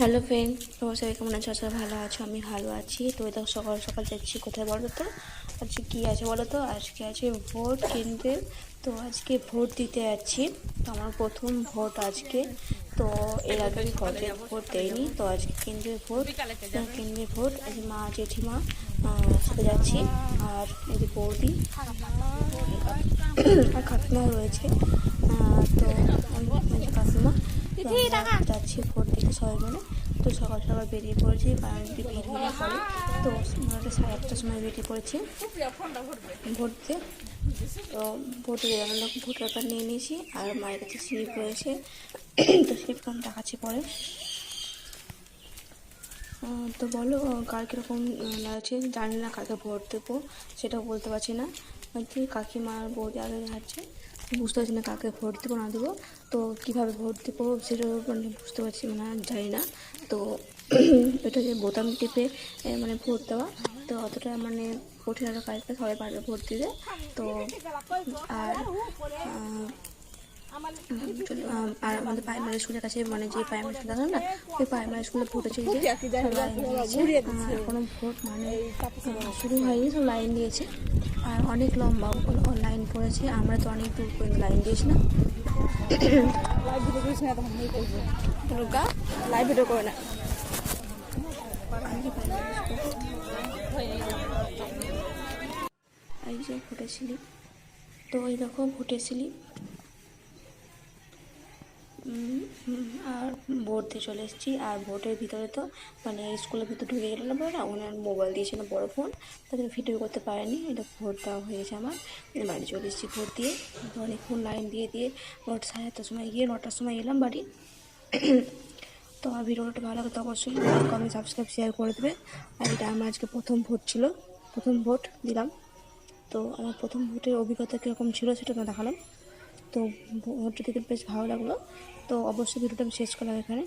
Hello friend, তোমার সবাই কেমন আছো? আসলে ভালো আছো, আমি ভালো আছি। তো এটা সকাল সকাল যাচ্ছি কোথায় বলো তো? আজকে কী আছে বলো তো? আজকে আছে ভোট কেন্দ্রে। তো আজকে ভোট দিতে যাচ্ছি। তো আমার প্রথম ভোট আজকে। তো এর আগে আমি কবে ভোট দেয়নি, তো আজকে কেন্দ্রের ভোট। কেন্দ্রের ভোট এই যে মা জেঠিমা সাথে যাচ্ছি, আর এই যে বৌদি আর কাকিমাও রয়েছে। তো এই যে কাকিমা, তো আমরা যাচ্ছি ভোট দিতে সবাই মিলে। তো সকাল সকাল বেরিয়ে পড়েছি, কারণ একটু ভিড় হয়ে পড়ে। তো মোটামুটি 8:30টার সময় বেরিয়ে পড়েছি ভোট দিতে। তো ভোটে আমরা ভোটার কার্ড নিয়ে নিয়েছি, আর মায়ের কাছে স্লিপ রয়েছে। তো স্লিপটা আমি দেখাচ্ছি পরে। তো বলো, কার কীরকম লাগছে? জানি না কাকে ভোট দেবো, সেটাও বলতে পারছি না। কাকিমা আর বৌদি আগে যাচ্ছে, বুঝতে পারছি না কাকে ভোট দেবো না দেবো। তো কীভাবে ভোট দেবো সেটাও মানে বুঝতে পারছি না, জানি না। তো এটা যে বোতাম টিপে মানে ভোট দেওয়া, তো অতটা মানে কঠিন একটা কাজ না, সবাই পারবে ভোট দিতে। তো আর আর আমাদের প্রাইমারি স্কুলের কাছে, মানে যে প্রাইমারি স্কুল থাকে না, ওই প্রাইমারি স্কুলে ভোট হচ্ছে যে এখনো ভোট মানে শুরু হয়নি, সব লাইন দিয়েছে। আর অনেক লম্বা লাইন পড়েছে, আমরা তো অনেক দূর পর্যন্ত লাইন দিয়েছি না। লাইভ ভিডিও করে না, এই যে ভোটের স্লিপ। তো এই দেখো ভোটের স্লিপ। আর ভোট দিয়ে চলে এসেছি। আর ভোটের ভিতরে তো মানে স্কুলের ভিতরে ঢুকে গেলাম বলে না, ওনার মোবাইল দিয়েছিল বড় ফোন, তাদের ভিডিও করতে পারেনি। এটা ভোট দেওয়া হয়ে গেছে আমার, বাড়ি চলে এসেছি ভোট দিয়ে। অনেকক্ষণ লাইন দিয়ে 9:30টার সময় গিয়ে 9টার সময় এলাম বাড়ি। তো আমার ভিডিওটা ভালো লাগে তো অবশ্যই লাইক কমেন্ট সাবস্ক্রাইব শেয়ার করে দেবে। আর এটা আমার আজকে প্রথম ভোট ছিল, প্রথম ভোট দিলাম। তো আমার প্রথম ভোটের অভিজ্ঞতা কীরকম ছিল সেটা আমি দেখালাম। তো ভোটটা দেখতে বেশ ভালো লাগলো। তো অবশ্যই ভিডিওটা আমি শেষ করলাম এখানে।